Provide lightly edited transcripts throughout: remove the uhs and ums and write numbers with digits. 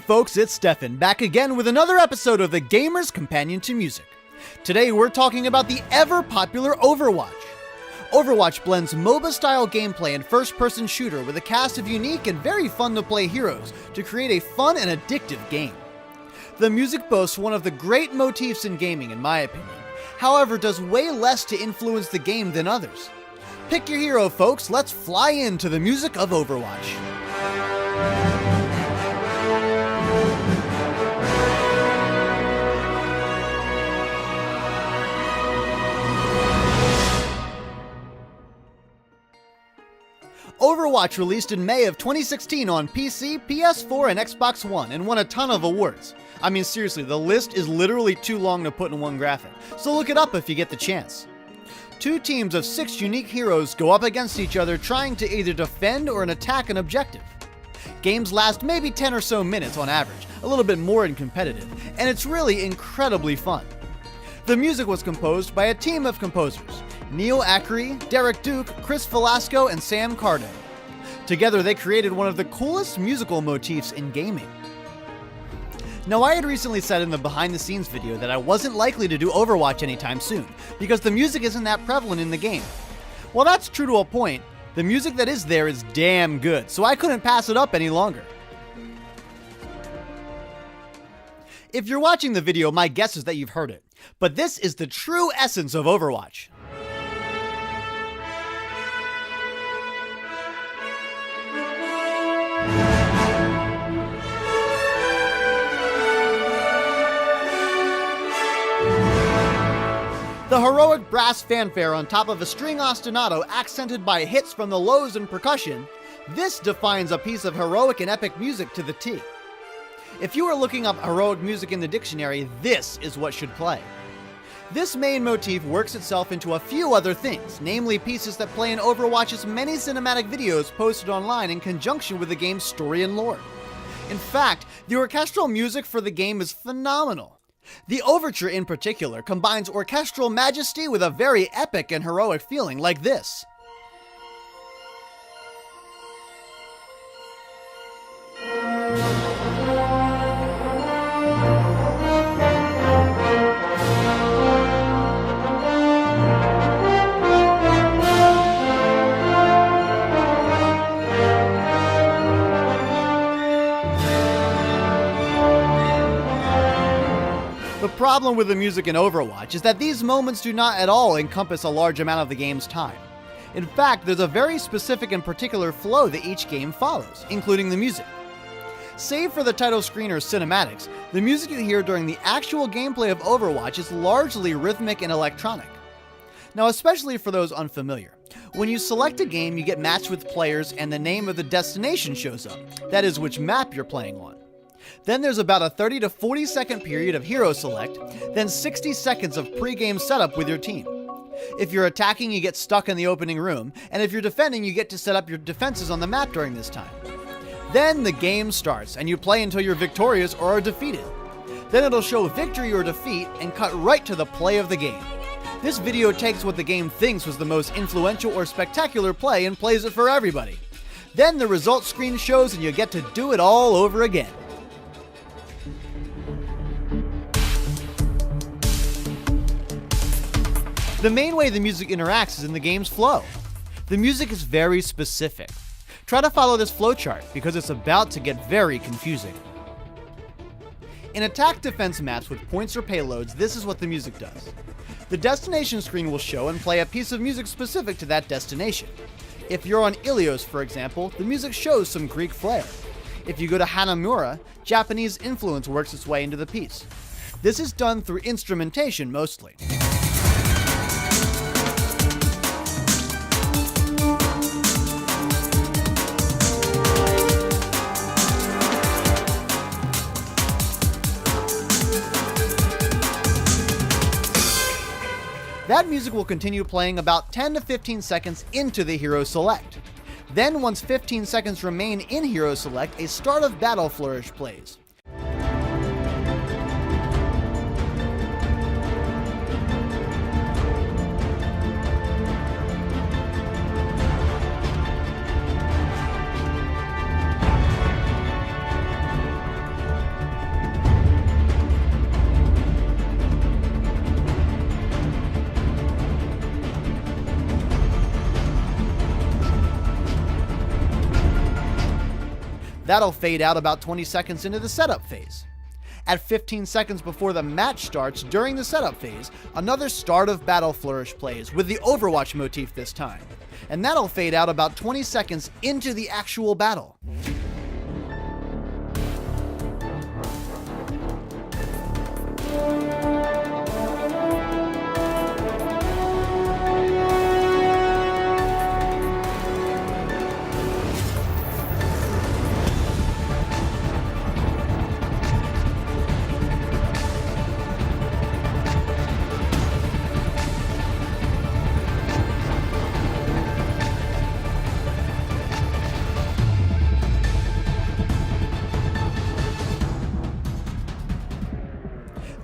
folks, it's Stefan, back again with another episode of the Gamer's Companion to Music. Today we're talking about the ever-popular Overwatch. Overwatch blends MOBA-style gameplay and first-person shooter with a cast of unique and very fun-to-play heroes to create a fun and addictive game. The music boasts one of the great motifs in gaming, in my opinion, however does way less to influence the game than others. Pick your hero, folks, let's fly into the music of Overwatch. Overwatch released in May of 2016 on PC, PS4, and Xbox One, and won a ton of awards. I mean, seriously, the list is literally too long to put in one graphic, so look it up if you get the chance. Two teams of 6 unique heroes go up against each other trying to either defend or attack an objective. Games last maybe 10 or so minutes on average, a little bit more in competitive, and it's really incredibly fun. The music was composed by a team of composers: Neil Ackery, Derek Duke, Chris Velasco, and Sam Cardo. Together they created one of the coolest musical motifs in gaming. Now, I had recently said in the behind the scenes video that I wasn't likely to do Overwatch anytime soon, because the music isn't that prevalent in the game. Well, that's true to a point. The music that is there is damn good, so I couldn't pass it up any longer. If you're watching the video, my guess is that you've heard it, but this is the true essence of Overwatch. The heroic brass fanfare on top of a string ostinato accented by hits from the lows and percussion, this defines a piece of heroic and epic music to the T. If you are looking up heroic music in the dictionary, this is what should play. This main motif works itself into a few other things, namely pieces that play in Overwatch's many cinematic videos posted online in conjunction with the game's story and lore. In fact, the orchestral music for the game is phenomenal. The overture in particular combines orchestral majesty with a very epic and heroic feeling like this. The problem with the music in Overwatch is that these moments do not at all encompass a large amount of the game's time. In fact, there's a very specific and particular flow that each game follows, including the music. Save for the title screen or cinematics, the music you hear during the actual gameplay of Overwatch is largely rhythmic and electronic. Now, especially for those unfamiliar, when you select a game, you get matched with players and the name of the destination shows up, that is, which map you're playing on. Then there's about a 30 to 40 second period of hero select, then 60 seconds of pre-game setup with your team. If you're attacking, you get stuck in the opening room, and if you're defending, you get to set up your defenses on the map during this time. Then the game starts, and you play until you're victorious or are defeated. Then it'll show victory or defeat and cut right to the play of the game. This video takes what the game thinks was the most influential or spectacular play and plays it for everybody. Then the results screen shows and you get to do it all over again. The main way the music interacts is in the game's flow. The music is very specific. Try to follow this flowchart because it's about to get very confusing. In attack defense maps with points or payloads, this is what the music does. The destination screen will show and play a piece of music specific to that destination. If you're on Ilios, for example, the music shows some Greek flair. If you go to Hanamura, Japanese influence works its way into the piece. This is done through instrumentation mostly. That music will continue playing about 10 to 15 seconds into the hero select. Then, once 15 seconds remain in hero select, a start of battle flourish plays. That'll fade out about 20 seconds into the setup phase. At 15 seconds before the match starts during the setup phase, another Start of Battle flourish plays, with the Overwatch motif this time. And that'll fade out about 20 seconds into the actual battle.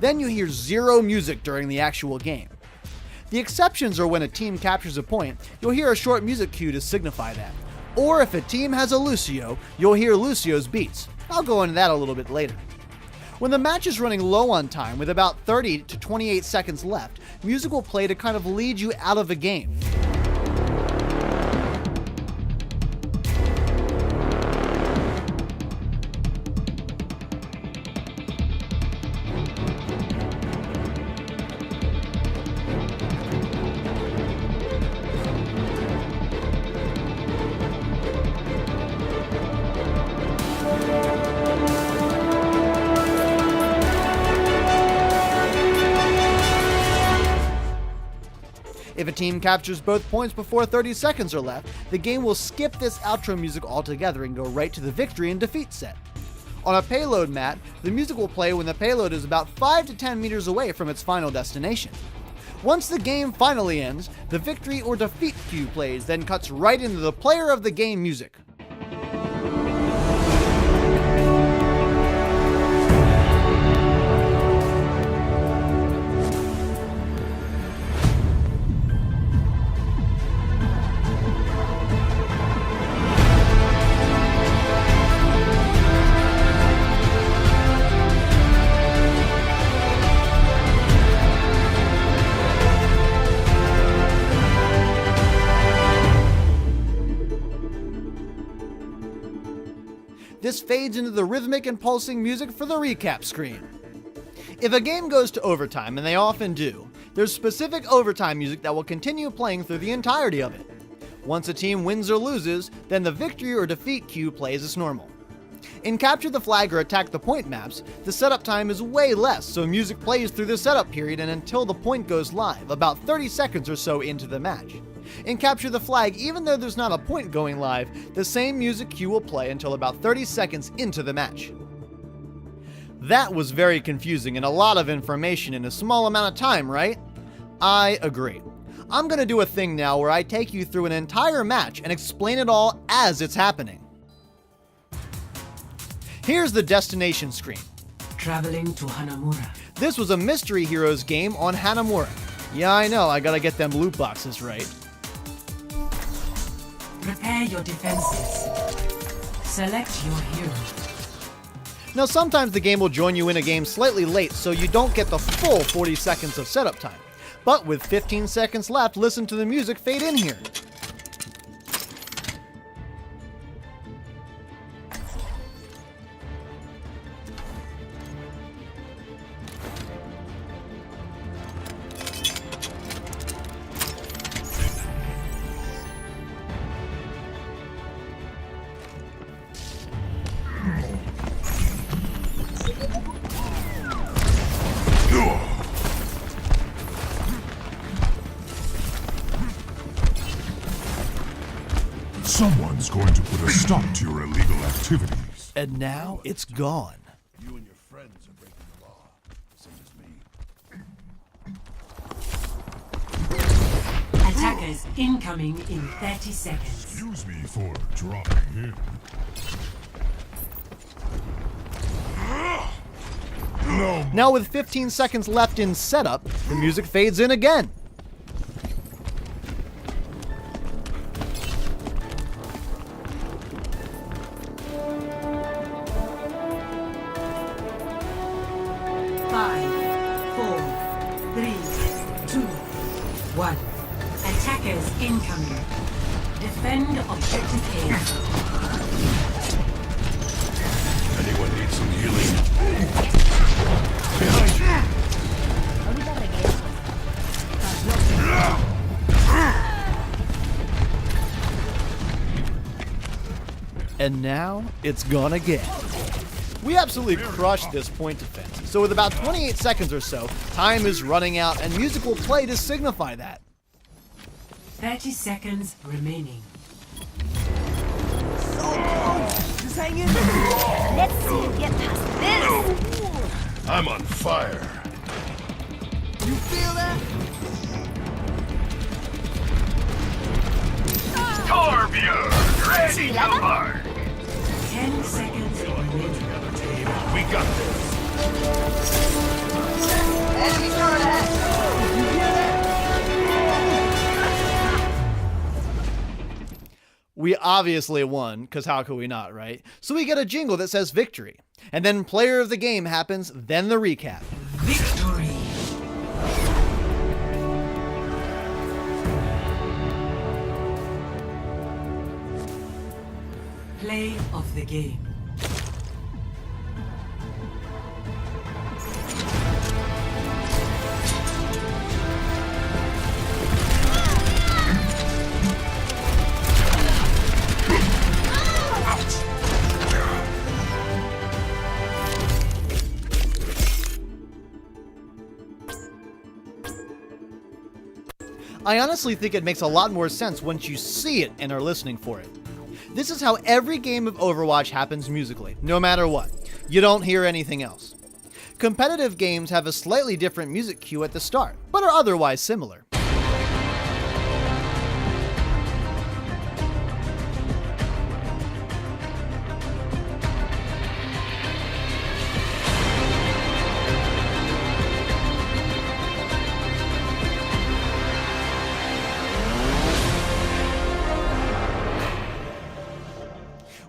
Then you hear zero music during the actual game. The exceptions are when a team captures a point, you'll hear a short music cue to signify that. Or if a team has a Lucio, you'll hear Lucio's beats. I'll go into that a little bit later. When the match is running low on time with about 30 to 28 seconds left, music will play to kind of lead you out of the game. If a team captures both points before 30 seconds are left, the game will skip this outro music altogether and go right to the victory and defeat set. On a payload map, the music will play when the payload is about 5 to 10 meters away from its final destination. Once the game finally ends, the victory or defeat cue plays, then cuts right into the player of the game music. This fades into the rhythmic and pulsing music for the recap screen. If a game goes to overtime, and they often do, there's specific overtime music that will continue playing through the entirety of it. Once a team wins or loses, then the victory or defeat cue plays as normal. In Capture the Flag or Attack the Point maps, the setup time is way less, so music plays through the setup period and until the point goes live, about 30 seconds or so into the match. In Capture the Flag, even though there's not a point going live, the same music cue will play until about 30 seconds into the match. That was very confusing and a lot of information in a small amount of time, right? I agree. I'm gonna do a thing now where I take you through an entire match and explain it all as it's happening. Here's the destination screen. Traveling to Hanamura. This was a Mystery Heroes game on Hanamura. Yeah, I know, I gotta get them loot boxes right. Prepare your defenses. Select your hero. Now sometimes the game will join you in a game slightly late, so you don't get the full 40 seconds of setup time. But with 15 seconds left, listen to the music fade in here. Someone's going to put a stop to your illegal activities. And now it's gone. You and your friends are breaking the law, same as me. Attackers incoming in 30 seconds. Excuse me for dropping in. No. Now with 15 seconds left in setup, the music fades in again. Attackers incoming. Defend objective A. some healing. Behind you. And now it's gone again. We absolutely crushed this point defense. So with about 28 seconds or so, time is running out and music will play to signify that. 30 seconds remaining. So close! Just hang in there. Let's see you get past this. I'm on fire. You feel that? Torbjörn, ready to mark. 10 seconds remaining. We got this. Enemy turret ahead. You hear that? We obviously won, because how could we not, right? So we get a jingle that says victory. And then player of the game happens, then the recap. Victory. Play of the game. I honestly think it makes a lot more sense once you see it and are listening for it. This is how every game of Overwatch happens musically, no matter what. You don't hear anything else. Competitive games have a slightly different music cue at the start, but are otherwise similar.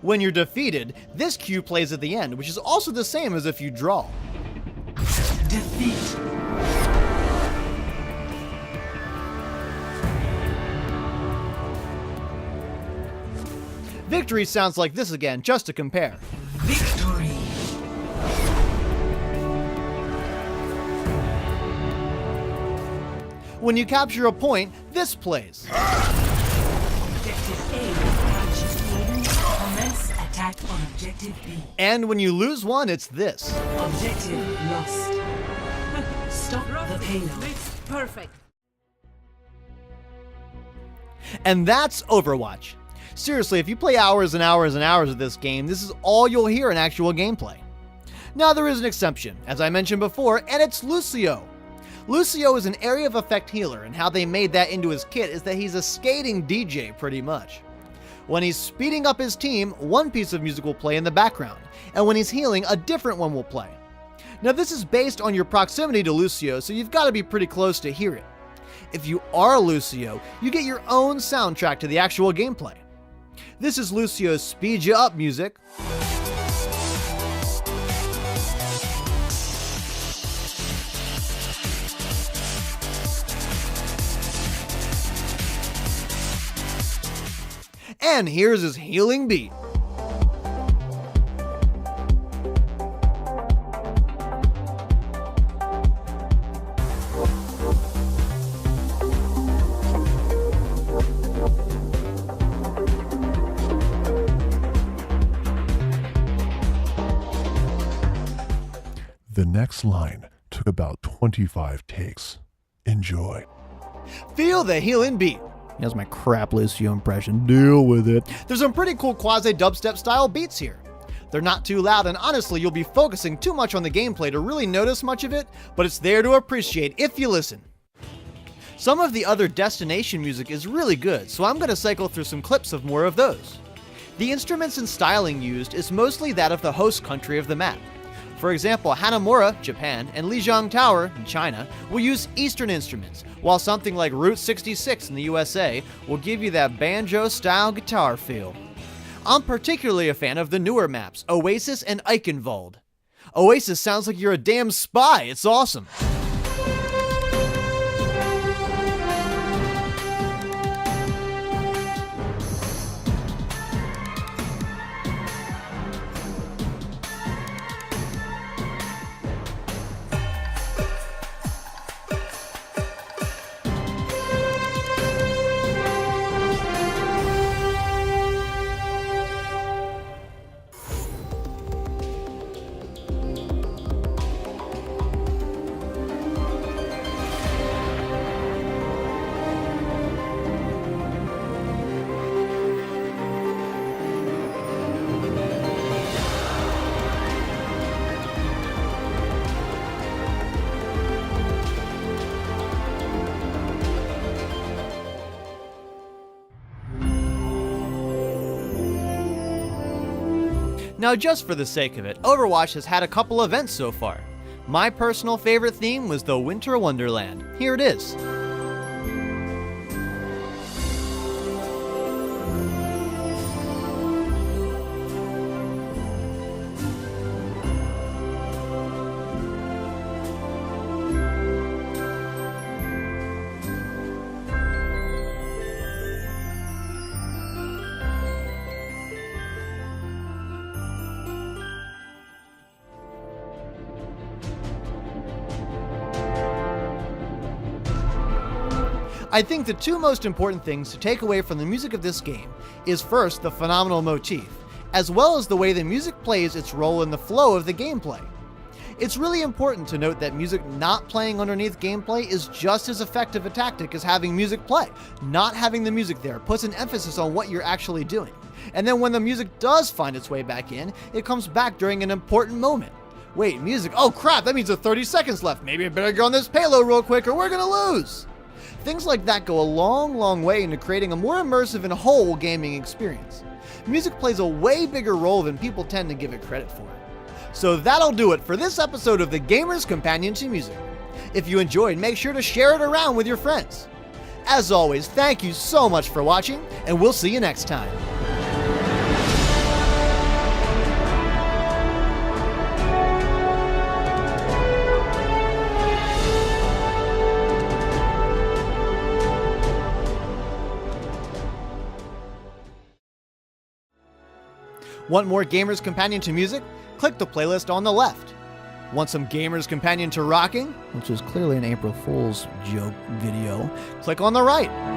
When you're defeated, this cue plays at the end, which is also the same as if you draw. Defeat. Victory sounds like this again, just to compare. Victory. When you capture a point, this plays. Objective A. Commence attack on Objective B. And when you lose one, it's this. Objective lost. Stop the payload. Perfect. And that's Overwatch. Seriously, if you play hours and hours and hours of this game, this is all you'll hear in actual gameplay. Now there is an exception, as I mentioned before, and it's Lucio. Lucio is an area of effect healer, and how they made that into his kit is that he's a skating DJ pretty much. When he's speeding up his team, one piece of music will play in the background, and when he's healing, a different one will play. Now this is based on your proximity to Lucio, so you've got to be pretty close to hear it. If you are Lucio, you get your own soundtrack to the actual gameplay. This is Lucio's Speed Ya Up music. And here's his healing beat. The next line took about 25 takes. Enjoy. Feel the healing beat. Here's my crap Lucio impression. Deal with it. There's some pretty cool quasi-dubstep style beats here. They're not too loud, and honestly, you'll be focusing too much on the gameplay to really notice much of it, but it's there to appreciate if you listen. Some of the other destination music is really good, so I'm going to cycle through some clips of more of those. The instruments and styling used is mostly that of the host country of the map. For example, Hanamura, Japan, and Lijiang Tower, in China, will use Eastern instruments, while something like Route 66 in the USA will give you that banjo-style guitar feel. I'm particularly a fan of the newer maps, Oasis and Eichenwald. Oasis sounds like you're a damn spy, it's awesome. Now just for the sake of it, Overwatch has had a couple events so far. My personal favorite theme was the Winter Wonderland. Here it is. I think the two most important things to take away from the music of this game is first the phenomenal motif, as well as the way the music plays its role in the flow of the gameplay. It's really important to note that music not playing underneath gameplay is just as effective a tactic as having music play. Not having the music there puts an emphasis on what you're actually doing. And then when the music does find its way back in, it comes back during an important moment. Wait, music, oh crap, that means there's 30 seconds left. Maybe I better go on this payload real quick or we're gonna lose. Things like that go a long way into creating a more immersive and whole gaming experience. Music plays a way bigger role than people tend to give it credit for. So that'll do it for this episode of The Gamer's Companion to Music. If you enjoyed, make sure to share it around with your friends. As always, thank you so much for watching, and we'll see you next time. Want more Gamer's Companion to Music? Click the playlist on the left. Want some Gamer's Companion to Rocking? Which is clearly an April Fool's joke video. Click on the right.